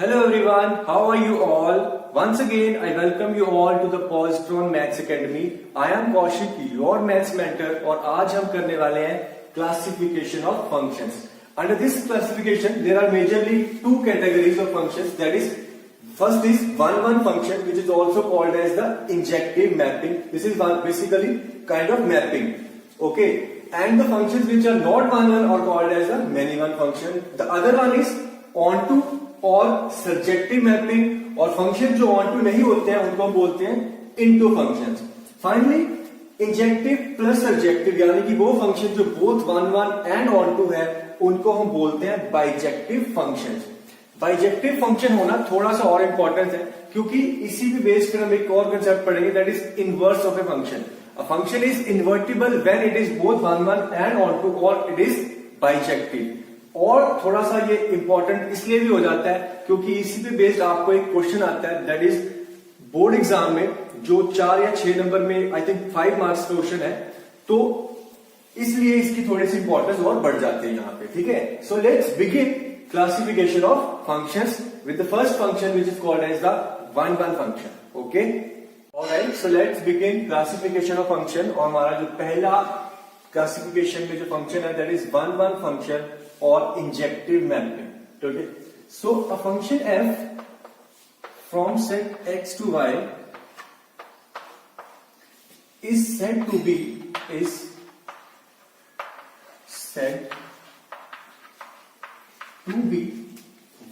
Hello everyone, how are you all? Once again, I welcome you all to the Positron Maths Academy. I am Kaushik, your maths mentor, और आज हम करने वाले हैं classification of functions. Under this classification, there are majorly two categories of functions. That is, first is one-one function, which is also called as the injective mapping. This is basically kind of mapping. Okay, and the functions which are not one-one are called as the many-one function. The other one is onto और surjective mapping, और function जो onto नहीं होते हैं उनको हम बोलते हैं into functions. Finally injective plus surjective यानी कि वो फंक्शन जो both one one and onto है उनको हम बोलते हैं बाइजेक्टिव फंक्शंस. बाइजेक्टिव फंक्शन होना थोड़ा सा और इंपॉर्टेंट है क्योंकि इसी पे बेस पर हम एक और कंसेप्ट पढ़ेंगे, that is inverse of a function. A function is invertible when it is both one one and onto, और इट इज बाइजेक्टिव. और थोड़ा सा ये इंपॉर्टेंट इसलिए भी हो जाता है क्योंकि इसी पे बेस्ड आपको एक क्वेश्चन आता है, दैट इज बोर्ड एग्जाम में जो 4 या 6 नंबर में आई थिंक 5 मार्क्स क्वेश्चन है, तो इसलिए इसकी थोड़ी सी इंपॉर्टेंस और बढ़ जाती है यहाँ पे. ठीक है, so let's begin classification of functions with the first function which is called as the one one function. Okay, alright, so let's begin classification of function. और हमारा जो पहला क्लासिफिकेशन में जो फंक्शन है that is one one function और injective mapping. ठीक है, so a function f from set x to y is said to be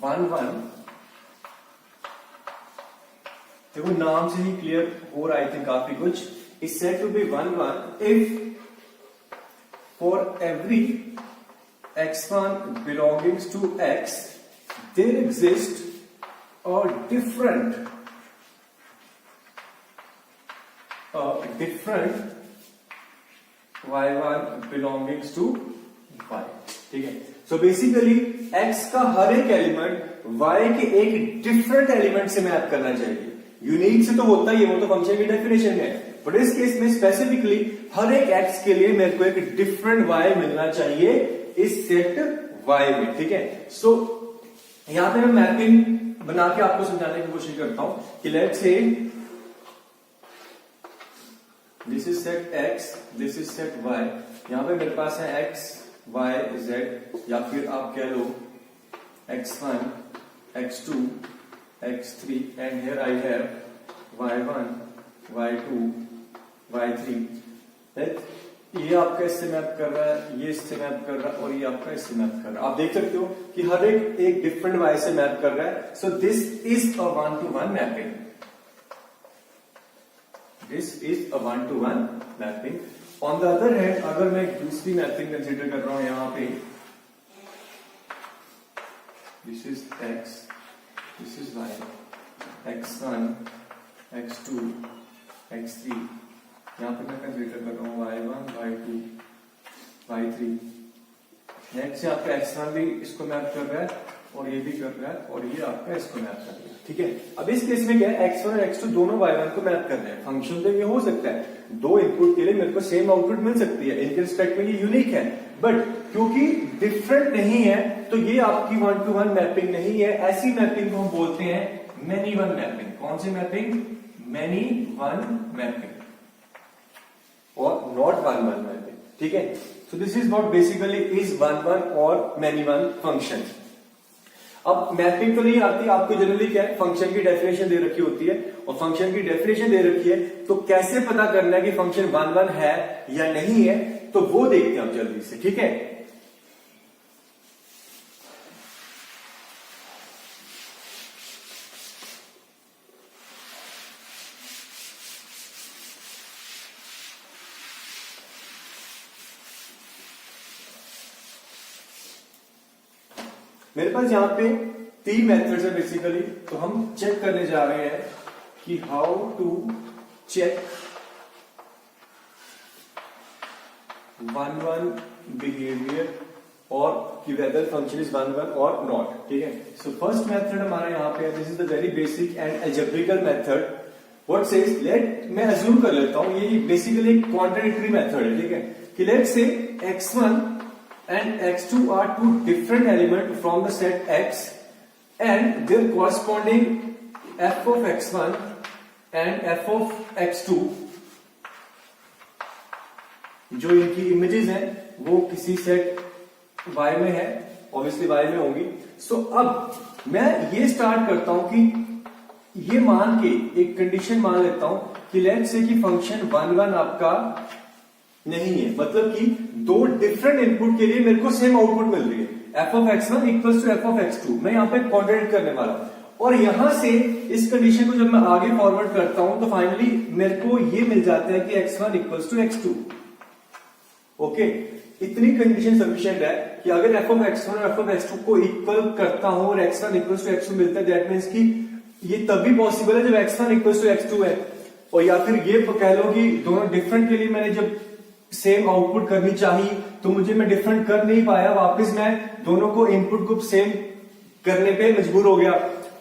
one one. देखो नाम से ही क्लियर हो रहा है आई थिंक काफी कुछ. is said to be one one if for every x1 belongs to x there exists a different y1 belongs to y. ठीक है, सो बेसिकली x का हर एक एलिमेंट y के एक डिफरेंट एलिमेंट से मैप करना चाहिए. यूनिक से तो होता ही है, वो तो फंक्शन की डेफिनेशन है, बट इस केस में स्पेसिफिकली हर एक x के लिए मेरे को एक डिफरेंट y मिलना चाहिए इस सेट y में. ठीक है, सो यहां पे मैं मैपिंग बना के आपको समझाने की कोशिश करता हूं कि let's say this is set x, this is set y. यहां पे मेरे पास है x y z, या फिर आप कह लो x1 x2 x3 and here I have y1 y2 y3. ये आपका इससे मैप कर रहा है, ये इससे मैप कर रहा है, और ये आपका इससे मैप कर रहा है. आप देख सकते हो कि हर एक डिफरेंट वाई से मैप कर रहा है. So this is a one two one mapping. This is a one two one mapping. On the other hand अगर मैं दूसरी मैपिंग कंसीडर कर रहा हूं यहां पे, this is x, this is y, x1 x2 x3. यहां पे मैं कंसीडर कर रहा हूं y1 y2 y3. नेक्स्ट से आपका x1 भी इसको मैप कर रहा है और ये भी कर रहा है और ये आपका इसको मैप कर रहा है. ठीक है, अब इस केस में क्या है, x1 और x2 दोनों y1 को मैप कर रहे हैं. फंक्शन तो ये हो सकता है, दो इनपुट के लिए मेरे को सेम आउटपुट मिल सकती है, इनके रिस्पेक्ट में ये यूनिक है, बट क्योंकि डिफरेंट नहीं है तो ये आपकी वन टू वन मैपिंग नहीं है. ऐसी मैपिंग को हम बोलते हैं मेनी वन मैपिंग. कौन सी मैपिंग? मेनी वन मैपिंग और नॉट वन वन मैपिंग. ठीक है, so this is what basically is one one और मेनी वन फंक्शन. अब मैपिंग तो नहीं आती आपको, जनरली क्या है, फंक्शन की डेफिनेशन दे रखी होती है, और फंक्शन की डेफिनेशन दे रखी है तो कैसे पता करना है कि फंक्शन वन वन है या नहीं है, तो वो देखते हैं हम जल्दी से. ठीक है, मेरे पास यहाँ पे 3 मेथड्स है बेसिकली. तो हम चेक करने जा रहे हैं कि how to check one one behaviour और कि whether function is one one और नॉट. ठीक है, सो फर्स्ट मेथड हमारा यहाँ पे, this is the very basic and algebraical method. What says, let मैं अज्यूम कर लेता हूं ये बेसिकली एक क्वांटिटेटिव मेथड है. ठीक है, कि लेट से x1 and x2 are two different elements from the set X and their corresponding f of x1 and f of x2 जो इनकी इमेजेस हैं वो किसी सेट y में है, ऑब्वियसली y में होंगी। सो अब मैं ये स्टार्ट करता हूं कि ये मान के एक कंडीशन मान लेता हूं कि लेट्स से कि फंक्शन 1 1 आपका नहीं है, मतलब कि दो डिफरेंट इनपुट के लिए मेरे को सेम आउटपुट मिल रही है, f of x1 equals to f of x2। मैं यहाँ पे कॉन्ट्रडिक्ट करने वाला हूं और यहां से इस कंडीशन को जब मैं आगे फॉरवर्ड करता हूं तो फाइनली मेरे को ये मिल जाता है कि x1 equals to x2। Okay, इतनी कंडीशन सफिशिएंट है कि अगर f of x1 और f of x2 को इक्वल करता हूं और x1 इक्वल्स टू x2 मिलता है, दैट मीन्स कि ये तभी पॉसिबल है जब x1 इक्वल्स टू x2 है। और या फिर ये कह लो कि दोनों डिफरेंट के लिए मैंने जब सेम आउटपुट करनी चाहिए तो मुझे मैं डिफरेंट कर नहीं पाया, वापस मैं दोनों को इनपुट को सेम करने पे मजबूर हो गया,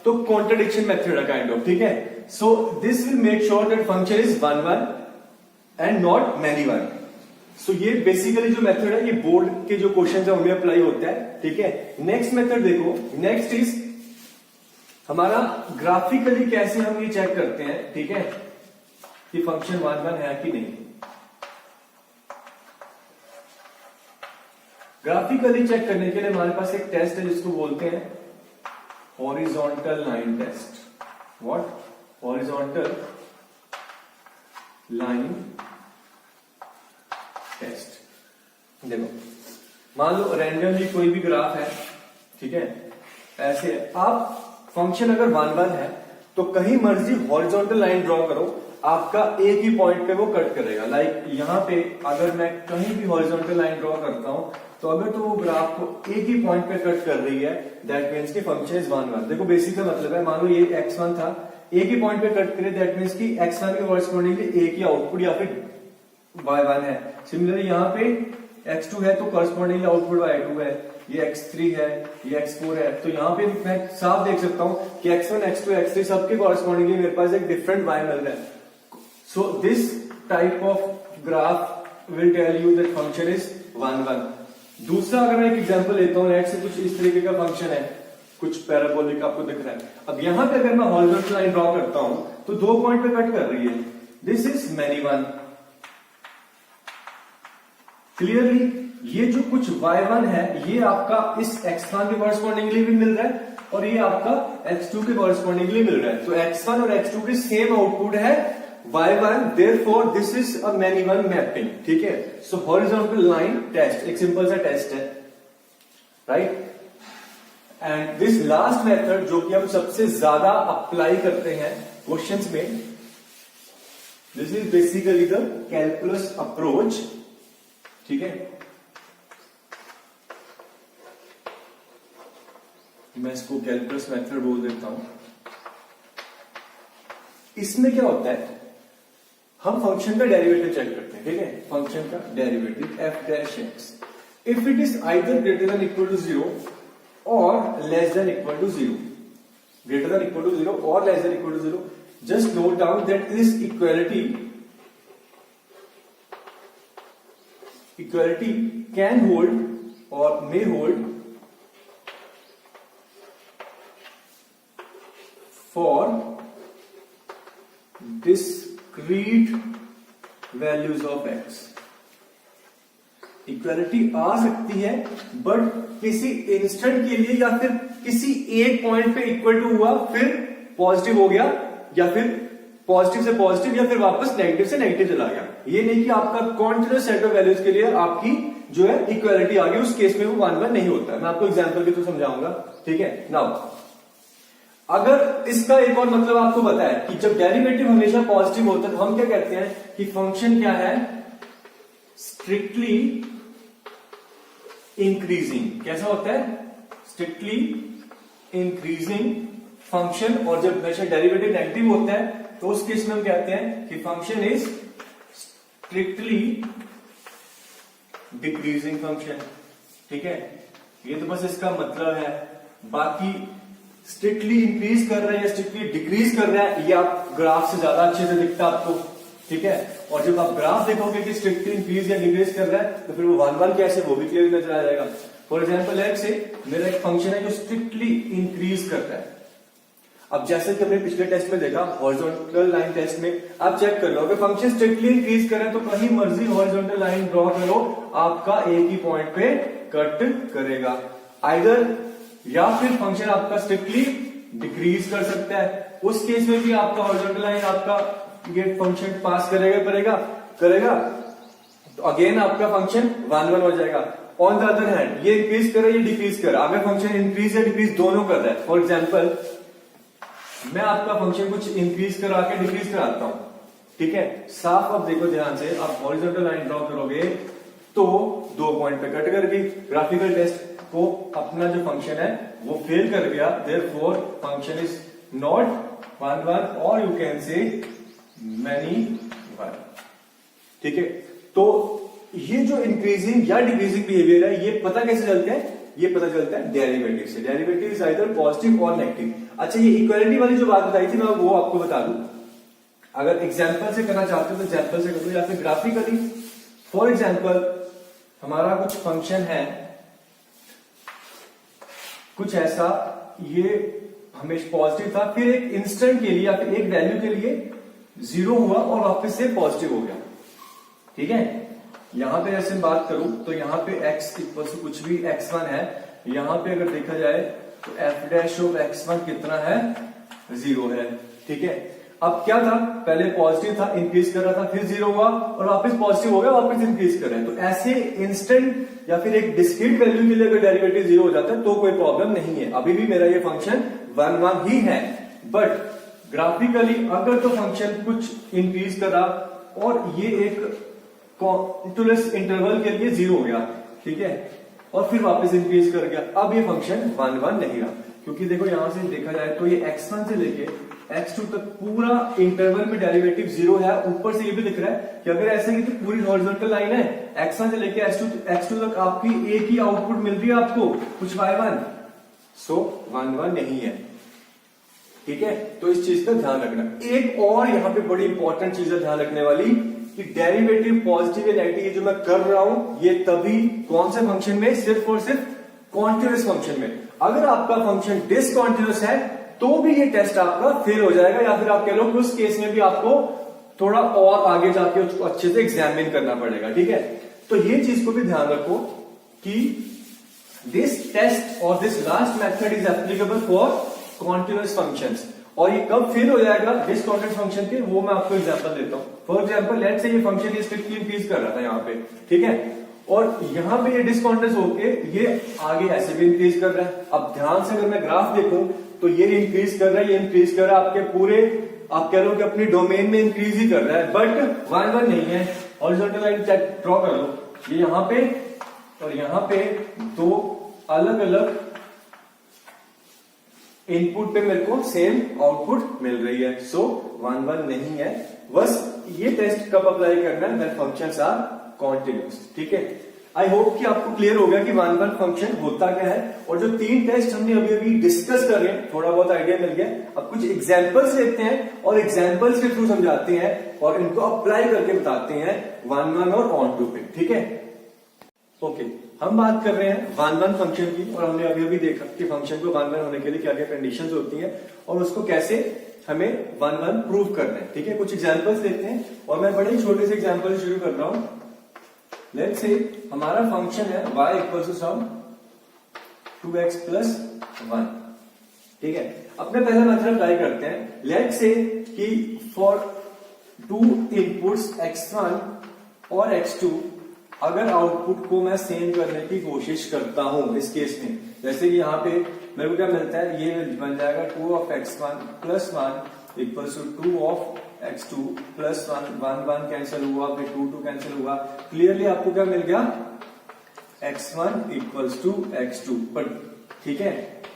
तो कॉन्ट्रडिक्शन मेथड है काइंड ऑफ। ठीक है, so this will make sure that function is 1 1 and not many 1। सो ये बेसिकली जो मेथड है ये बोर्ड के जो क्वेश्चन है उनमें अप्लाई होता है। ठीक है, नेक्स्ट मेथड देखो, नेक्स्ट इज हमारा ग्राफिकली कैसे हम ये चेक करते हैं, ठीक है, कि फंक्शन 1 1 है कि नहीं। ग्राफिकली चेक करने के लिए हमारे पास एक टेस्ट है जिसको बोलते हैं horizontal line test. What? Horizontal line test. देखो, मान लो रैंडमली कोई भी ग्राफ है, ठीक है, ऐसे आप फंक्शन अगर 1 1 है तो कहीं मर्जी हॉरिजॉन्टल लाइन ड्रॉ करो, आपका एक ही पॉइंट पे वो कट करेगा। लाइक यहां पे अगर मैं कहीं भी हॉरिजॉन्टल लाइन ड्रॉ करता हूं तो अगर तो वो ग्राफ को एक ही पॉइंट पे कट कर रही है, दैट मीन्स की फंक्शन इज 1 1। देखो बेसिक का मतलब है, मान लो ये x1 था, एक ही पॉइंट पे कट करे, दैट मीन्स की x1 के कॉरस्पॉन्डिंगली एक ही आउटपुट या फिर y1 है। सिमिलरली यहाँ पे x2 है तो कॉरस्पॉन्डिंगली आउटपुट y2 है, ये x3 है, ये x4 है। तो यहाँ पे मैं साफ देख सकता हूं कि x1 x2 x3 सबके कॉरस्पॉन्डिंगली मेरे पास एक डिफरेंट y मिल रहा है। So this type of graph will tell you that function is 1 1। दूसरा अगर मैं एक एग्जांपल लेता हूं, लेट्स से कुछ इस तरीके का फंक्शन है, कुछ पैराबोलिक आपको दिख रहा है। अब यहां पे अगर मैं हॉरिजॉन्टल लाइन ड्रॉ करता हूं तो दो पॉइंट पे कट कर रही है, दिस इज मैनी 1। क्लियरली ये जो कुछ y1 है ये आपका इस x1 के कॉरस्पॉन्डिंगली भी मिल रहा है और ये आपका x2 के कॉरस्पॉन्डिंगली मिल रहा है। तो x1 और x2 के सेम आउटपुट है y1, therefore this is a many one mapping। ठीक है, सो हॉरिजॉन्टल लाइन टेस्ट एक सिंपल सा टेस्ट है, right. And this last method जो कि हम सबसे ज्यादा अप्लाई करते हैं क्वेश्चंस में, this is basically the calculus approach. ठीक है, मैं इसको कैलकुलस मेथड बोल देता हूं। इसमें क्या होता है, हम फंक्शन का डेरिवेटिव चेक करते हैं। ठीक है, फंक्शन का derivative f dash x, if it is either greater than equal to 0 और less than equal to 0, greater than equal to 0 और less than equal to 0, just note down that this equality can hold और may hold for discrete values of x। Equality आ सकती है but किसी instant के लिए या फिर किसी एक पॉइंट पे इक्वल टू हुआ फिर पॉजिटिव हो गया, या फिर पॉजिटिव से पॉजिटिव, या फिर वापस नेगेटिव से नेगेटिव चला गया। ये नहीं कि आपका कॉन्टिन्यूस सेट ऑफ वैल्यूज के लिए आपकी जो है इक्वालिटी आ गई, उस केस में वो 1 1 नहीं होता है। मैं आपको एग्जांपल के थ्रू समझाऊंगा। ठीक है, नाउ अगर इसका एक और मतलब आपको पता है कि जब डेरिवेटिव हमेशा पॉजिटिव होता है तो हम क्या कहते हैं कि फंक्शन क्या है, स्ट्रिक्टली इंक्रीजिंग। कैसा होता है, स्ट्रिक्टली इंक्रीजिंग फंक्शन। और जब हमेशा डेरिवेटिव नेगेटिव होता है तो उस केस में हम कहते हैं कि function is strictly decreasing function. ठीक है, ये तो बस इसका मतलब है। बाकी स्ट्रिक्टली इंक्रीज कर रहा है या स्ट्रिक्टली डिक्रीज कर रहा है, ये आप ग्राफ से ज्यादा अच्छे से दिखता है आपको। ठीक है, और जब आप ग्राफ देखोगे कि स्ट्रिक्टली इंक्रीज या डिक्रीज कर रहा है तो फिर वो 1 1 कैसे, वो भी क्लियर नजर आ जाएगा। फॉर एग्जाम्पल लेट्स से मेरा एक फंक्शन है जो स्ट्रिक्टली इंक्रीज करता है। अब जैसे कि हमने पिछले टेस्ट में देखा हॉरिजॉन्टल लाइन टेस्ट में, आप चेक कर लो अगर फंक्शन स्ट्रिक्टली इंक्रीज करें तो कहीं मर्जी हॉरिजॉन्टल लाइन ड्रॉ करो, आपका एक ही पॉइंट पे कट करेगा। आइदर या फिर फंक्शन आपका स्ट्रिक्टली डिक्रीज कर सकता है, उस केस में भी आपका हॉरिजॉन्टल लाइन आपका ये फंक्शन पास करेगा तो अगेन आपका फंक्शन 1 1 हो जाएगा। ऑन द अदर हैंड ये इंक्रीज करे ये डिक्रीज करे, अगर फंक्शन इंक्रीज या डिक्रीज दोनों कर रहा है, फॉर एग्जाम्पल मैं आपका फंक्शन कुछ इंक्रीज करा के डिक्रीज कराता हूं, ठीक है, साफ अब देखो ध्यान से, आप हॉरिजॉन्टल लाइन ड्रॉ करोगे तो 2 पॉइंट पे कट करके ग्राफिकल टेस्ट को अपना जो फंक्शन है वो फेल कर गया, देयरफॉर फंक्शन इज नॉट 1 1 और यू कैन से मैनी 1, ठीक है। तो ये जो इंक्रीजिंग या डिक्रीजिंग बिहेवियर है ये पता कैसे चलते हैं, ये पता चलता है डेरिवेटिव से। डेरिवेटिव इज आइदर पॉजिटिव और नेगेटिव। अच्छा ये इक्वालिटी वाली जो बात बताई थी मैं वो आपको बता दूं, अगर एग्जांपल से करना चाहते हो तो एग्जांपल से करो या फिर ग्राफिकली। फॉर एग्जांपल हमारा कुछ फंक्शन है कुछ ऐसा, ये हमेशा पॉजिटिव था, फिर एक इंस्टेंट के लिए या फिर एक वैल्यू के लिए 0 हुआ और वापस से पॉजिटिव हो गया, ठीक है। यहां पे जैसे बात करूं तो यहाँ पे x इक्वल टू कुछ भी x1 है, यहां पे अगर देखा जाए तो f डैश ऑफ x1 कितना है 0 है, ठीक है। अब क्या था, पहले पॉजिटिव था इंक्रीज कर रहा था, फिर 0 हुआ और वापस पॉजिटिव हो गया, वापस इंक्रीज कर रहा है। तो ऐसे इंस्टेंट या फिर एक डिस्क्रीट वैल्यू के लिए अगर डेरिवेटिव 0 हो जाता है तो कोई प्रॉब्लम नहीं है, अभी भी मेरा ये फंक्शन 1 1 ही है। बट ग्राफिकली अगर तो फंक्शन कुछ इंक्रीज कर रहा और ये एक कॉन्टिन्यूअस इंटरवल के लिए 0 हो गया, ठीक है, और फिर वापस इंक्रीज कर गया, अब ये फंक्शन 1 1 नहीं रहा, क्योंकि देखो यहां से देखा जाए तो ये x1 से लेके x2 तक पूरा इंटरवल में डेरिवेटिव 0 है। ऊपर से ये भी दिख रहा है कि अगर ऐसे की तो पूरी हॉरिजॉन्टल लाइन है, x1 से लेके x2 तक आपकी एक ही आउटपुट मिल रही है आपको, कुछ y1, सो 1 1 नहीं है, ठीक है। तो इस चीज का ध्यान रखना। एक और यहाँ पे बड़ी इंपॉर्टेंट चीज है ध्यान रखने वाली कि डेरिवेटिव पॉजिटिव या नेगेटिव ये जो मैं कर रहा हूं ये तभी कौन से फंक्शन में, सिर्फ और सिर्फ कॉन्टिन्यूअस फंक्शन में। अगर आपका फंक्शन डिसकॉन्टिन्यूअस है तो भी ये टेस्ट आपका फेल हो जाएगा, या फिर आप कह लो कि उस केस में भी आपको थोड़ा और आगे जाके उसको अच्छे से एग्जामिन करना पड़ेगा, ठीक है। तो ये चीज को भी ध्यान रखो कि दिस टेस्ट और this last method is applicable for continuous functions. और ये कब फेल हो जाएगा डिसकॉन्टिन्यूअस फंक्शन के, वो मैं आपको एग्जांपल देता हूं। फॉर एग्जांपल लेट्स से ये फंक्शन ये स्ट्रिक्टली इंक्रीज कर रहा था यहाँ पे, ठीक है, और यहाँ पे ये डिसकॉन्टिन्यूअस होके ये आगे ऐसे भी इंक्रीज कर रहा है। अब ध्यान से अगर मैं ग्राफ देखूं तो ये इंक्रीज कर रहा है, ये इंक्रीज कर रहा है, आपके पूरे आप कह लो कि अपनी डोमेन में इंक्रीज ही कर रहा है, बट 1 1 नहीं है। हॉरिजॉन्टल लाइन ड्रॉ कर लो, ये यहाँ पे और यहाँ पे दो अलग अलग इनपुट पे मेरे को सेम आउटपुट मिल रही है, सो 1 1 नहीं है। बस ये टेस्ट कब अप्लाई करना है, व्हेन फंक्शंस आर कॉन्टिन्यूअस, ठीक है। आई होप कि आपको क्लियर हो गया कि 1 1 फंक्शन होता क्या है, और जो 3 टेस्ट हमने अभी अभी डिस्कस कर रहे हैं थोड़ा बहुत आइडिया मिल गया। अब कुछ एग्जांपल्स लेते हैं और एग्जांपल्स के थ्रू समझाते हैं और इनको अप्लाई करके बताते हैं 1 1 और ऑन टू पे, ठीक है। ओके, हम बात कर रहे हैं 1 1 फंक्शन की, और हमने अभी अभी देखा कि फंक्शन को 1 1 होने के लिए क्या क्या कंडीशंस होती हैं और उसको कैसे हमें 1 1 प्रूव करना है, ठीक है। कुछ एग्जांपल्स देखते हैं और मैं बड़े छोटे से एग्जांपल शुरू कर रहा हूं। लेट्स से हमारा फंक्शन है y equal to some 2x plus 1, ठीक है। अपने पहला मेथड अप्लाई करते हैं। लेट्स से कि फॉर 2 इनपुट्स x1 और x2 अगर आउटपुट को मैं सेम करने की कोशिश करता हूं, इस केस में जैसे कि यहाँ पे मेरे को क्या मिलता है, ये बन जाएगा 2 of x1 plus 1 equal to 2 of x2 plus 1 1 1 cancel हुआ, फिर 2 2 कैंसिल हुआ। क्लियरली आपको क्या मिल गया, x1 इक्वल्स टू x2, पर ठीक है।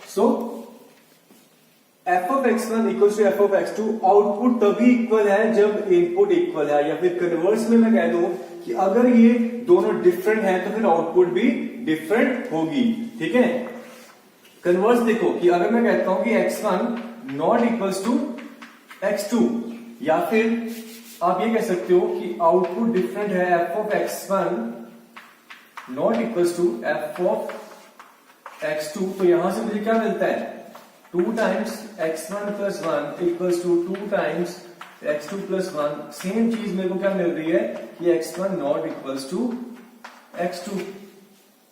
So f of x1 equals to f of x2 output तभी इक्वल है जब इनपुट इक्वल है, या फिर कन्वर्स में मैं कह दूं कि अगर ये दोनों डिफरेंट है तो फिर आउटपुट भी डिफरेंट होगी, ठीक है। कन्वर्स देखो कि अगर मैं कहता हूं कि x1 not equals to x2, या फिर आप ये कह सकते हो कि आउटपुट डिफरेंट है f of x1 not equals to f of x2, तो यहां से मुझे क्या मिलता है 2 times x1 plus 1 equals to 2 times x2 plus 1। Same चीज मेरे को क्या मिल रही है कि x1 not equals to x2।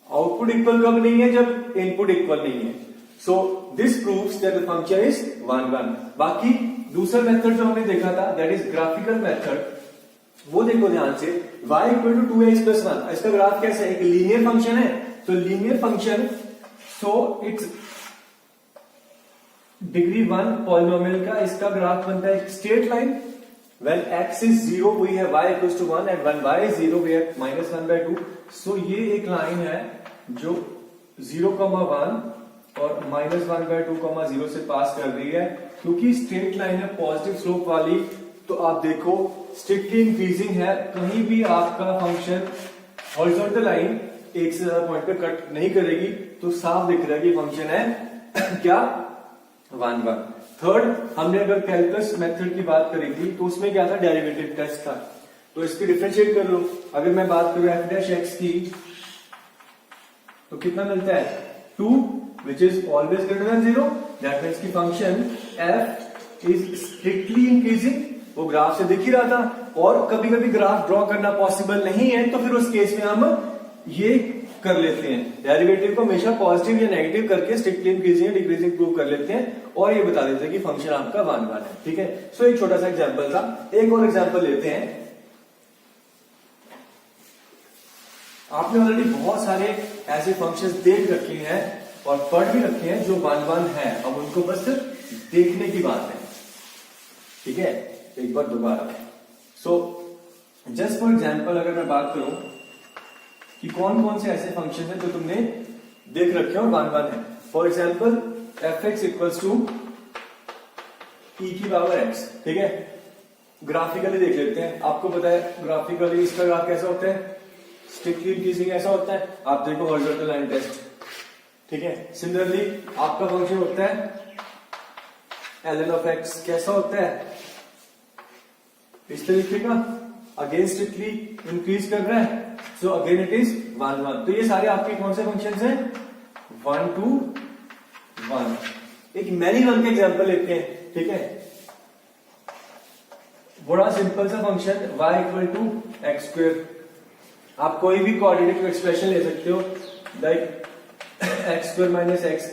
Output equal कब नहीं है, जब इनपुट इक्वल नहीं है। So this proves that the function is 1 1। बाकी दूसरा मेथड जो हमने देखा था दैट इज ग्राफिकल मेथड, वो देखो ध्यान से, y equal to 2x plus 1। इसका ग्राफ कैसा है, एक लीनियर फंक्शन है, तो linear function, so it's degree 1 polynomial का इसका ग्राफ बनता है straight line. When x is 0 we have y equals to 1 and when y is 0 we have minus 1 by 2। So ये एक लाइन है जो 0,1 और minus 1 by 2,0 से पास कर रही है। क्योंकि स्ट्रेट लाइन है पॉजिटिव स्लोप वाली, तो आप देखो स्ट्रिक्टली इंक्रीजिंग है, कहीं भी आपका फंक्शन हॉरिजॉन्टल लाइन एक से ज्यादा पॉइंट पे कट नहीं करेगी, तो साफ दिख रहा है कि फंक्शन है क्या 1 1। थर्ड, हमने अगर कैलकुलस मेथड की बात करी थी तो उसमें क्या था, डेरिवेटिव टेस्ट था, तो इसकी डिफरेंशिएट कर लो। अगर मैं बात करूं एफ डैश एक्स की, तो कितना मिलता है 2 which is always greater than 0। That means की function f is strictly increasing, वो ग्राफ से दिख ही रहा था। और कभी कभी ग्राफ ड्रॉ करना पॉसिबल नहीं है, तो फिर उस केस में हम ये कर लेते हैं, डेरिवेटिव को हमेशा पॉजिटिव या नेगेटिव करके स्ट्रिक्टली इंक्रीजिंग या डिक्रीजिंग प्रूव कर लेते हैं और ये बता देते हैं कि फंक्शन आपका 1 1 है। ठीक है, सो एक छोटा सा एग्जांपल था, एक और एग्जांपल लेते हैं। आपने ऑलरेडी बहुत सारे ऐसे फंक्शंस देख रखे हैं और पढ़ भी रखे हैं जो 1 1 है, अब उनको बस देखने की बात है। ठीक है, एक बार दोबारा। सो जस्ट फॉर एग्जांपल अगर मैं बात करूं कि कौन कौन से ऐसे फंक्शन है जो तुमने देख रखे हो 1 1 है। For example f x equals to e की पावर एक्स। ठीक है, ग्राफिकली देख लेते हैं। आपको पता है ग्राफिकली इसका ग्राफ कैसा होता है, स्ट्रिक्टली इंक्रीजिंग ऐसा होता है। आप देखो हॉरिजॉन्टल लाइन टेस्ट। ठीक है, सिमिलरली आपका फंक्शन होता है एल एन ऑफ एक्स, कैसा होता है इस तरीके का, अगेन स्ट्रिक्टली इंक्रीज कर रहा है, सो अगेन इट इज 1 1। तो ये सारे आपके कौन से फंक्शंस हैं 1 2 1। एक मैनी वन का एग्जांपल लेते हैं। ठीक है, बड़ा सिंपल सा function y equal to x square. आप कोई भी कोऑर्डिनेट एक्सप्रेशन ले सकते हो, like x square minus x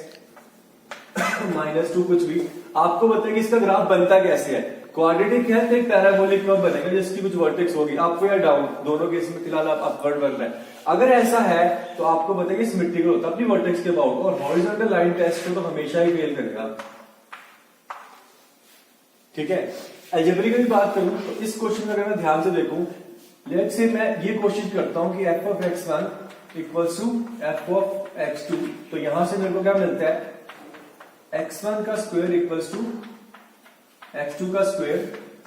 minus 2 कुछ भी। आपको बताइए कि इसका ग्राफ बनता कैसे है। क्वाड्रेटिक है तो एक पैराबोलिक कर्व बनेगा जिसकी कुछ वर्टेक्स होगी, अप या डाउन, दोनों केस में फिलहाल आप अपवर्ड बन रहा है। अगर ऐसा है तो आपको बताइए सिमेट्रिकल होता है अपनी वर्टेक्स के अबाउट, और हॉरिजॉन्टल लाइन टेस्ट को तो हमेशा ही फेल करेगा। ठीक है, अलजेब्रिक की बात करूं तो इस क्वेश्चन में अगर मैं ध्यान से देखूं, लेट्स से मैं ये कोशिश करता हूं कि f of x1 equals to f of x2, तो यहां से मेरे को क्या मिलता है x1 का स्क्वायर इक्वल्स टू x2 का स्क्वायर।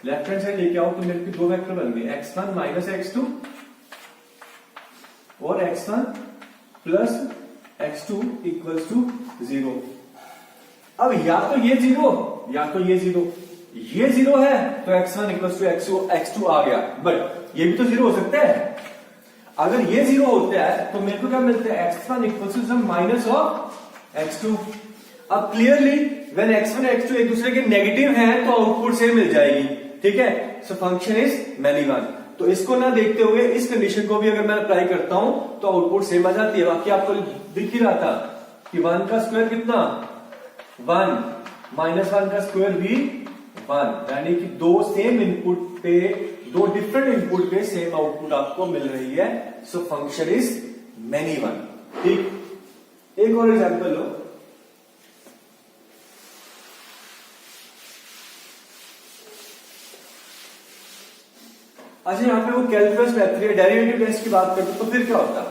लेफ्ट हैंड साइड लेके आओ तो मेरे को दो वेक्टर बन गए, x1 माइनस x2 और x1 plus x2 equals to 0। अब या तो ये 0 या तो ये 0, ये 0 है तो x1 इक्वल्स टू x2 आ गया, बट ये भी तो 0 हो सकता है। अगर ये 0 होता है तो मेरे को क्या मिलता है x1 equals to some minus of x2। अब क्लियरली व्हेन x1 और x2 एक दूसरे के नेगेटिव हैं तो आउटपुट सेम मिल जाएगी। ठीक है, so function is many one. तो इसको ना देखते हुए इस कंडीशन को भी अगर मैं अप्लाई करता हूं तो आउटपुट सेम आ जाती है। बाकी आपको दिख ही रहा था कि 1 का स्क्वायर कितना 1 माइनस 1 का स्क्वायर भी 1, यानी कि दो सेम इनपुट पे, दो डिफरेंट इनपुट पे सेम आउटपुट आपको मिल रही है। So function is many one. ठीक, एक और एग्जांपल लो। अच्छा, यहाँ पे वो कैलकुलस मेथड है, डेरिवेटिव टेस्ट की बात करते तो फिर क्या होता।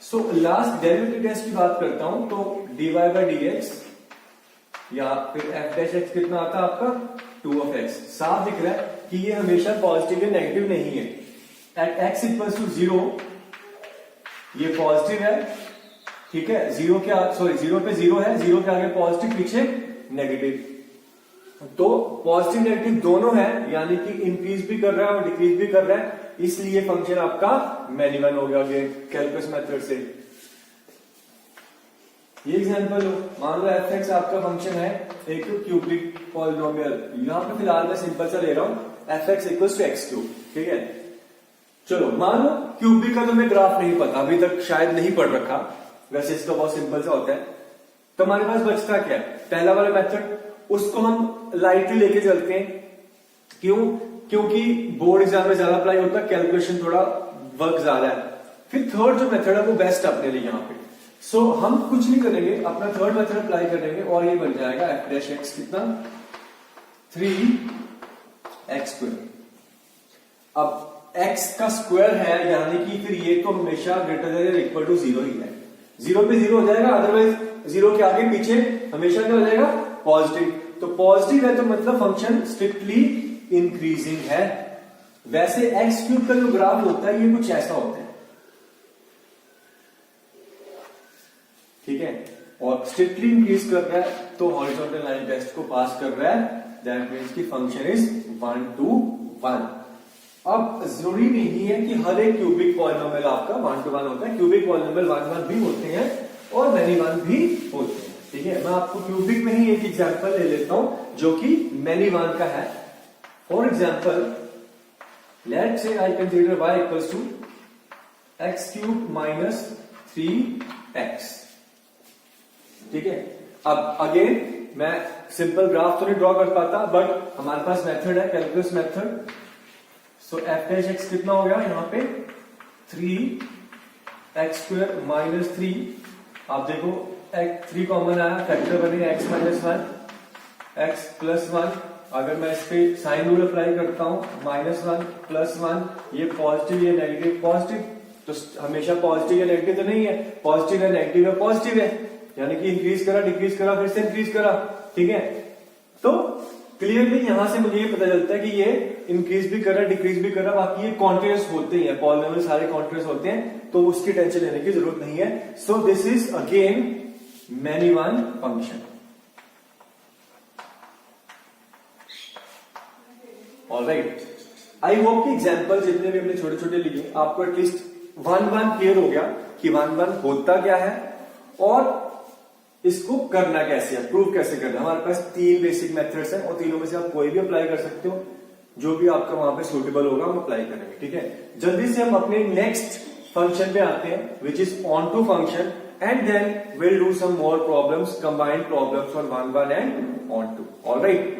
सो लास्ट डेरिवेटिव टेस्ट की बात करता हूं तो dy बाई डी एक्स या फिर एफ डैश एक्स कितना आता है आपका 2 ऑफ एक्स। साफ दिख रहा है कि ये हमेशा पॉजिटिव या नेगेटिव नहीं है। एट एक्स इक्वल्स टू 0 ये पॉजिटिव है। ठीक है, 0 पे 0 है, 0 के आगे पॉजिटिव पीछे नेगेटिव, तो पॉजिटिव नेगेटिव दोनों है, यानी कि इंक्रीज भी कर रहा है और डिक्रीज भी कर रहा है, इसलिए फंक्शन आपका मैनी वन हो गया कैलकुलस मेथड से। ये एग्जांपल हो, मान लो एफ एक्स आपका फंक्शन है एक क्यूबिक पॉलिनोमियल, यहां पे फिलहाल मैं सिंपल सा ले रहा हूं f x equal to x cube, ठीक है। चलो मान लो क्यूबिक का तुम्हें ग्राफ नहीं पता, अभी तक शायद नहीं पढ़ रखा, वैसे इसका बहुत सिंपल सा होता है। तो हमारे पास बचता क्या है, पहला वाला मेथड, उसको हम लाइटली लेके चलते हैं। क्यों? क्योंकि बोर्ड एग्जाम में ज्यादा अप्लाई होता है, कैलकुलेशन थोड़ा वर्क ज्यादा है। फिर थर्ड जो मेथड है वो बेस्ट अपने लिए यहाँ पे। सो हम कुछ नहीं करेंगे, अपना थर्ड मेथड अप्लाई करेंगे और ये बन जाएगा एफ डैश एक्स कितना 3x²। अब x का स्क्वायर है, यानी कि फिर ये तो हमेशा ग्रेटर देन इक्वल टू 0 ही है। 0 पे 0 हो जाएगा, अदरवाइज 0 के आगे पीछे हमेशा क्या हो जाएगा, पॉजिटिव। तो पॉजिटिव है तो मतलब फंक्शन स्ट्रिक्टली इंक्रीजिंग है। वैसे x³ का जो ग्राफ होता है ये कुछ ऐसा होता है, ठीक है, और स्ट्रिक्टली इंक्रीज कर रहा है तो हॉरिजॉन्टल लाइन टेस्ट को पास कर रहा है, दैट मीन्स की फंक्शन इज 1 to 1। अब जरूरी नहीं है कि हर एक क्यूबिक पॉलिनोमियल आपका 1 to 1 होता है, क्यूबिक पॉलिनोमियल 1 1 भी होते हैं और मैनी 1 भी होते हैं, ठीक है। मैं आपको क्यूबिक में ही एक एग्जांपल ले लेता हूं जो कि मैनी 1 का है। For example let's say I consider y equals to x³ minus 3x, ठीक है। अब अगेन मैं सिंपल ग्राफ तो नहीं ड्रॉ कर पाता, बट हमारे पास मेथड है, कैलकुलस मेथड। सो एफ डैश एक्स कितना हो गया यहाँ पे 3x² माइनस 3। आप देखो 3 कॉमन आया, फैक्टर बनेगा x माइनस 1 x प्लस 1। अगर मैं इस पे साइन रूल अप्लाई करता हूं -1 +1, ये पॉजिटिव ये नेगेटिव, पॉजिटिव तो हमेशा पॉजिटिव या नेगेटिव तो नहीं है, पॉजिटिव है नेगेटिव है पॉजिटिव है, यानी कि इंक्रीज करा डिक्रीज करा फिर से इंक्रीज करा, ठीक है। तो क्लियरली यहां से मुझे ये पता चलता है कि ये इंक्रीज भी कर रहा है डिक्रीज भी कर रहा है, बाकी ये कॉन्टिन्यूअस होते ही है, पॉलिनोमियल सारे कॉन्टिन्यूअस होते हैं, तो उसकी टेंशन लेने की जरूरत नहीं है। So this is again many 1 function. Alright, I hope कि एग्जांपल जितने भी हमने छोटे छोटे लिए आपको एटलीस्ट 1 1 क्लियर हो गया कि 1 1 होता क्या है और इसको करना कैसे है, प्रूव कैसे करना है। हमारे पास 3 बेसिक मेथड्स हैं और तीनों में से आप कोई भी अप्लाई कर सकते हो, जो भी आपका वहां पे सूटेबल होगा हम अप्लाई करेंगे, ठीक है। जल्दी से हम अपने नेक्स्ट फंक्शन पे आते हैं which is onto function, and then will do some more problems, combined problems on 1 1 and onto. Alright,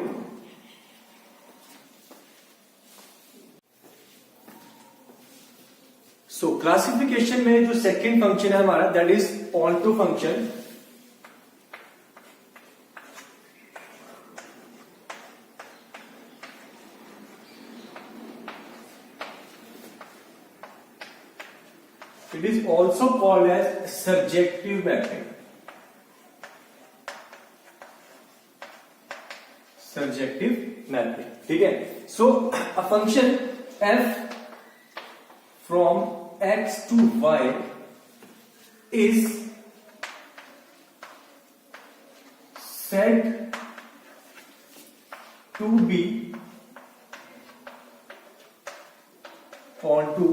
so classification में जो सेकेंड फंक्शन है हमारा that is onto function. It is also called as surjective method. Surjective method, ठीक है। So a function f from x to y is said to be onto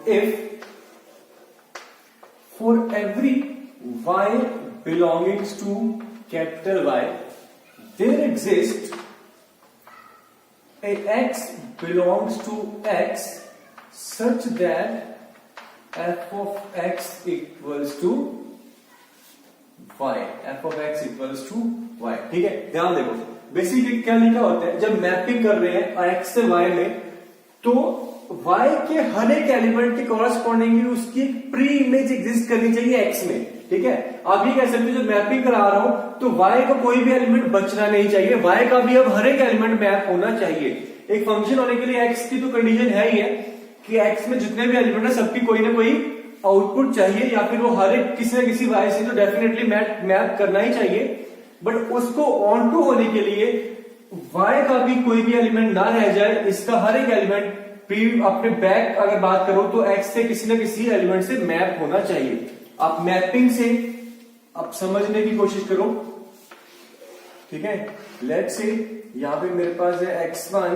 if for every y belongs to capital Y there exists a x belongs to x such that f of x equals to y, f of x equals to y, ठीक है। ध्यान देखो basically क्या लिखा होता है, जब mapping कर रहे हैं x से y में तो y के हर एक एलिमेंट के कॉरस्पॉन्डिंगली उसकी एक प्री इमेज एग्जिस्ट करनी चाहिए x में, ठीक है। आप ये कह सकते हो जब मैपिंग करा रहा हूं तो y का कोई भी एलिमेंट बचना नहीं चाहिए, y का भी अब हर एक एलिमेंट मैप होना चाहिए। एक फंक्शन होने के लिए x की तो कंडीशन है ही है कि x में जितने भी एलिमेंट है सबकी कोई ना कोई आउटपुट चाहिए, या फिर वो हर एक किसी न किसी y से तो डेफिनेटली मैप करना ही चाहिए। बट उसको ऑन टू होने के लिए y का भी कोई भी एलिमेंट ना रह जाए, इसका हर एक एलिमेंट अपने बैक अगर बात करो तो x से किसी न किसी एलिमेंट से मैप होना चाहिए। आप मैपिंग से आप समझने की कोशिश करो, ठीक है। लेट्स से यहां पे मेरे पास है x1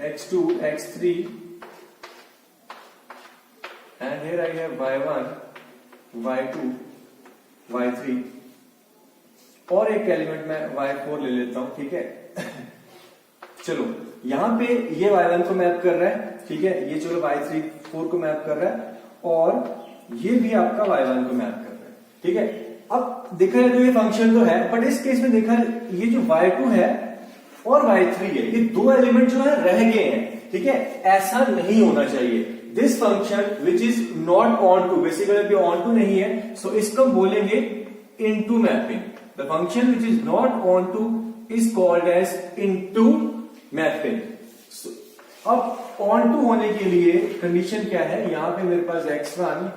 x2 x3 and here I have y1 y2 y3 और एक एलिमेंट मैं y4 ले लेता हूं, ठीक है। चलो यहां पे ये y1 को मैप कर रहा है, ठीक है, ये चलो y3 4 को मैप कर रहा है और ये भी आपका y1 को मैप कर रहा है, ठीक है। अब देखा जाए तो ये फंक्शन तो है, बट इस केस में देखा ये जो y2 है और y3 है, ये दो एलिमेंट जो है रह गए हैं, ठीक है। ऐसा नहीं होना चाहिए। This function which is not onto, basically अभी ऑन टू नहीं है, सो इसको बोलेंगे into mapping. The function which is not onto is called as into mapping. अब ऑन टू होने के लिए कंडीशन क्या है, यहां पे मेरे पास x1,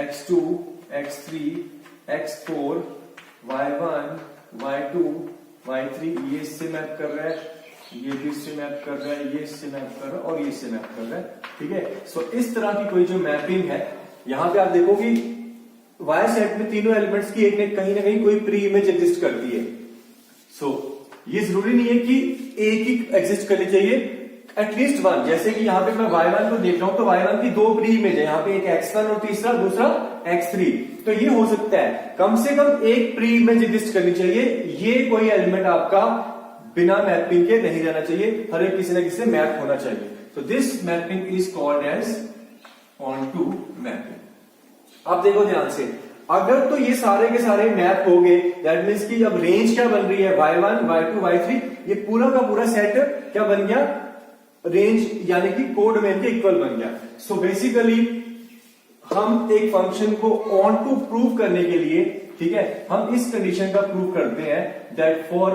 x2, x3, x4, y1, y2, y3 ये इससे मैप कर रहा है, ये भी इससे मैप कर रहा है, ये इससे मैप कर रहा है और ये इससे मैप कर रहा है, ठीक है। सो इस तरह की कोई जो मैपिंग है, यहां पे आप देखो कि y सेट में तीनों एलिमेंट्स की एक ने कहीं ना कहीं कोई प्री इमेज एग्जिस्ट करती है। सो ये जरूरी नहीं है कि एक ही एग्जिस्ट करनी चाहिए, एटलीस्ट वन। जैसे कि यहाँ पे मैं y1 को देख रहा हूं तो y1 की दो प्री इमेज है, यहाँ पे एक x1 और तीसरा दूसरा x3, तो ये हो सकता है कम से कम एक प्री इमेज एग्जिस्ट करनी चाहिए। ये कोई एलिमेंट आपका बिना मैपिंग के नहीं रहना चाहिए, हर एक किसी न किसी से मैप होना चाहिए। तो this mapping is called as onto mapping. अब देखो ध्यान से, अगर तो ये सारे के सारे मैप हो गए, दैट मीन्स कि अब रेंज क्या बन रही है, y1, y2, y3, ये पूरा का पूरा सेट क्या बन गया, रेंज यानी कि कोडोमेन के इक्वल बन गया। सो बेसिकली हम एक फंक्शन को ऑन टू प्रूव करने के लिए, ठीक है, हम इस कंडीशन का प्रूव करते हैं that for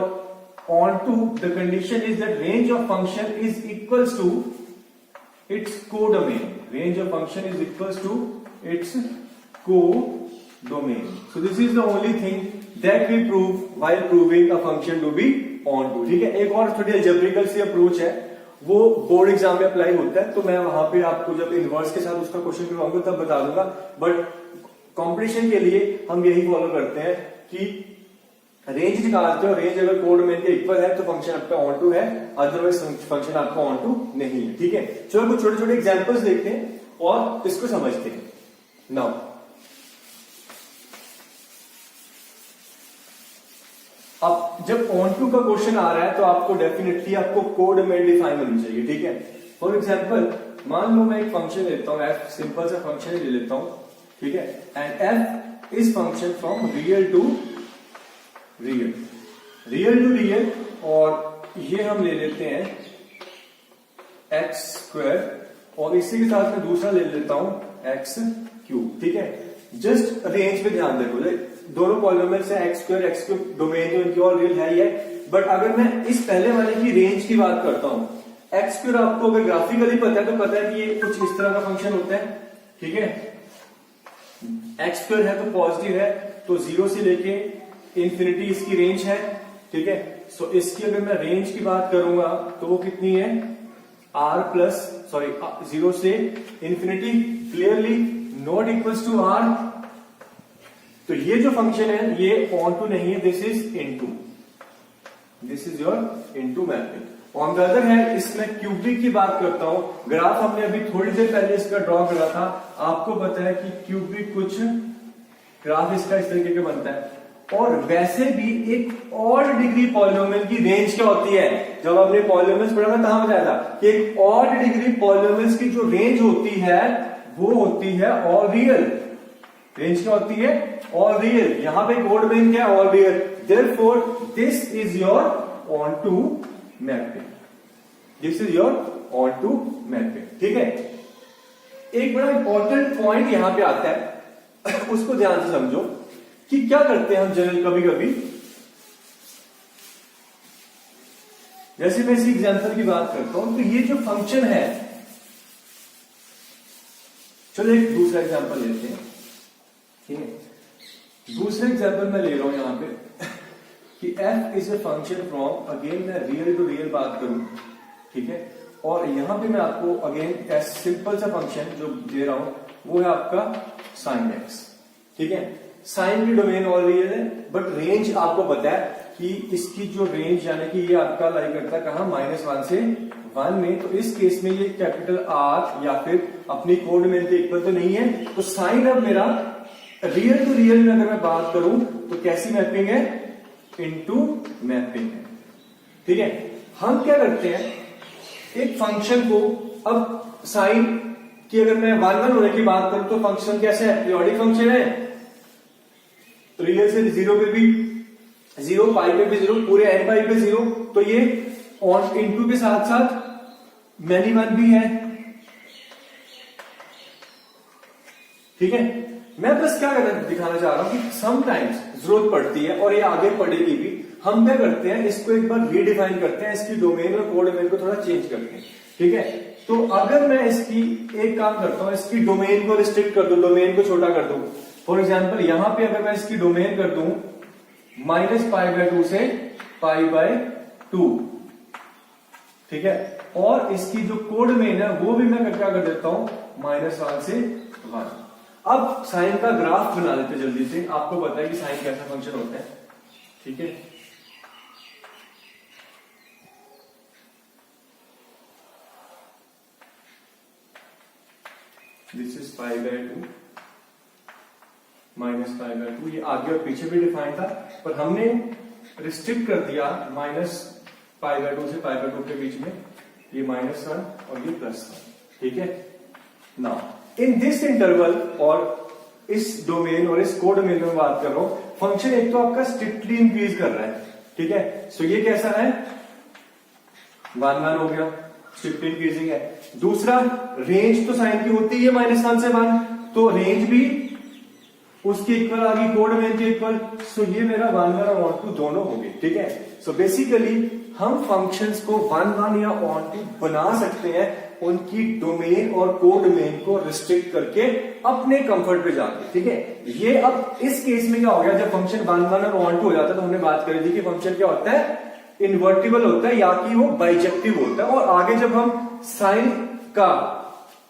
onto the condition is that range of function is equals to its codomain. Range of function is equals to its codomain. So this is the only thing that we prove while proving a function to be onto, ठीक है। एक और थोड़ी अलजेब्रिकल सी approach है, वो board exam में apply होता है, तो मैं वहां पे आपको जब इनवर्स के साथ उसका क्वेश्चन करवाऊंगा तब बता दूंगा। बट कंपटीशन के लिए हम यही फॉलो करते हैं कि रेंज निकालते हो, रेंज अगर कोडोमेन के इक्वल है तो फंक्शन आपका ऑन टू है, अदरवाइज फंक्शन आपका ऑन टू नहीं है, ठीक है। चलो कुछ छोटे छोटे एग्जांपल्स देखते हैं और इसको समझते हैं। नाउ अब जब ऑन टू का क्वेश्चन आ रहा है तो आपको डेफिनेटली आपको कोडोमेन डिफाइन होनी चाहिए, ठीक है। फॉर एग्जांपल मान लो मैं एक फंक्शन लेता हूं f, सिंपल सा फंक्शन ले लेता हूं, ठीक है, and f is function from real to real, real to real, और ये हम ले लेते हैं x स्क्वायर और इसी के साथ में दूसरा ले लेता हूं x क्यूब, ठीक है। जस्ट रेंज पे ध्यान देखो, दोनों पॉलिनोमियल्स है x square x cube, domain जो इनकी और रियल है ही है। बट अगर मैं इस पहले वाले की रेंज की बात करता हूं, x स्क्वायर आपको अगर ग्राफिकली पता है तो पता है कि ये कुछ इस तरह का फंक्शन होता है, ठीक है। x स्क्वायर है तो पॉजिटिव है, तो 0 से लेके इंफिनिटी इसकी रेंज है, ठीक है। सो इसकी अगर मैं रेंज की बात करूंगा तो वो कितनी है, r प्लस 0 से infinity, clearly not equals to r। तो ये जो फंक्शन है ये ऑन टू नहीं है, this is into, this is your into mapping. On the other hand इसमें क्यूबिक की बात करता हूं, ग्राफ हमने अभी थोड़ी देर पहले इसका ड्रॉ करा था, आपको पता है कि क्यूबिक कुछ ग्राफ इसका इस तरीके का बनता है। और वैसे भी एक ऑड डिग्री पॉलिनोमियल की रेंज क्या होती है, जब हमने पॉलिनोमियल्स पढ़ा था तहां बताया था कि एक ऑड डिग्री पॉलिनोमियल्स की जो रेंज होती है वो होती है ऑल रियल। रेंज क्या होती है, ऑल रियल। यहां पे कोडोमेन क्या है, all real. Therefore this is your onto mapping, this is your onto mapping, ठीक है। एक बड़ा इंपॉर्टेंट पॉइंट यहां पे आता है, उसको ध्यान से समझो कि क्या करते हैं हम जनरल कभी कभी, जैसे मैं इसी एग्जांपल की बात करता हूं, तो ये जो फंक्शन है, चलो एक दूसरा एग्जांपल लेते हैं, ठीक है। दूसरा एग्जांपल मैं ले रहा हूं यहां पे कि f is a function from, again मैं रियल टू रियल बात करूं, ठीक है, और यहां पे मैं आपको अगेन सिंपल सा फंक्शन जो दे रहा हूं वो है आपका sin x, ठीक है। साइन की डोमेन ऑल रियल है, बट रेंज आपको पता है कि इसकी जो रेंज यानी कि ये आपका लाई करता है कहां, -1 से 1 में। तो इस केस में ये कैपिटल R या फिर अपनी कोडोमेन के इक्वल तो नहीं है, तो साइन अब मेरा रियल टू रियल में अगर मैं बात करूं तो कैसी मैपिंग है, इनटू मैपिंग है। ठीक है, हम क्या करते हैं, एक फंक्शन को, अब साइन की अगर मैं 1 1 होने की बात करूं तो फंक्शन कैसे है, पीरियोडिक फंक्शन है, रियल से 0 पे भी 0, पाई पे भी 0, पूरे n पाई पे 0, तो ये ऑन इनटू के साथ साथ मैनी वन भी है। ठीक है, मैं बस क्या दिखाना चाह रहा हूं कि समटाइम्स जरूरत पड़ती है और ये आगे पड़ेगी भी। हम क्या करते हैं, इसको एक बार रीडिफाइन करते हैं, इसकी डोमेन और कोड डोमेन को थोड़ा चेंज करते हैं। ठीक है, तो अगर मैं इसकी एक काम करता हूं, इसकी डोमेन को रिस्ट्रिक्ट कर दूं, डोमेन को छोटा कर दूं। फॉर एग्जाम्पल यहां पे अगर मैं इसकी डोमेन कर दूं -π/2 से π/2, ठीक है, और इसकी जो कोड डोमेन है वो भी मैं क्या कर देता हूं, -1 से 1। अब साइन का ग्राफ बना लेते जल्दी से, आपको पता है कि साइन कैसा फंक्शन होता है। ठीक है, दिस इज π/2 -π/2, ये आगे और पीछे भी डिफाइन था, पर हमने रिस्ट्रिक्ट कर दिया -π/2 से π/2 के बीच में, ये -1 और ये +1। ठीक है, नाउ इन दिस इंटरवल और इस डोमेन और इस कोड डोमेन में बात कर रहा हूं, फंक्शन एक तो आपका स्ट्रिक्टली इंक्रीज कर रहा है। ठीक है, सो ये कैसा है, 1 1 हो गया, स्ट्रिक्टली इंक्रीजिंग है। दूसरा, रेंज तो साइन की होती है -1 से 1, तो रेंज भी उसके इक्वल आ गई, कोड डोमेन के इक्वल। सो ये मेरा 1 1 और ऑन टू दोनों हो गए। ठीक है, सो बेसिकली हम फंक्शंस को 1 1 या ऑन टू बना सकते हैं, उनकी डोमेन और कोड डोमेन को रिस्ट्रिक्ट करके अपने कंफर्ट पे जाके। ठीक है, ये अब इस केस में क्या हो गया, जब फंक्शन 1 1 और ऑन टू हो जाता है तो हमने बात करी थी कि फंक्शन क्या होता है, इन्वर्टिबल होता है या कि वो बाइजेक्टिव होता है। और आगे जब हम साइन का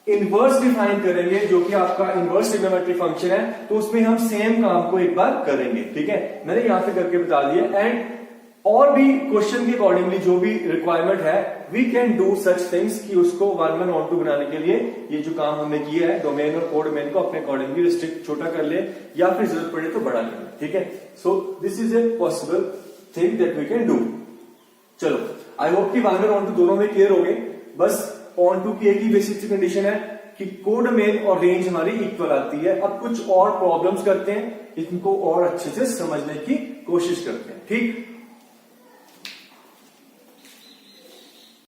इनवर्स डिफाइन करेंगे, जो कि आपका इनवर्स ट्रिग्नोमेट्री फंक्शन है, तो उसमें हम सेम काम को एक बार करेंगे। ठीक है, मैंने यहां पे करके बता दिया। एंड और भी क्वेश्चन के अकॉर्डिंगली जो भी रिक्वायरमेंट है, we can do such things कि उसको 1 1 ऑन टू बनाने के लिए ये जो काम हमने किया है, डोमेन और कोड डोमेन को अपने अकॉर्डिंगली रिस्ट्रिक्ट छोटा कर ले या फिर जरूरत पड़े तो बड़ा कर ले। ठीक है, so this is a possible thing that we can do. चलो, आई होप कि 1 1 ऑन टू दोनों में क्लियर हो गए। बस ऑन टू की एक ही बेसिक कंडीशन है कि कोड डोमेन और रेंज हमारी इक्वल आती है। अब कुछ और प्रॉब्लम्स करते हैं, इनको और अच्छे से समझने की कोशिश करते हैं। ठीक,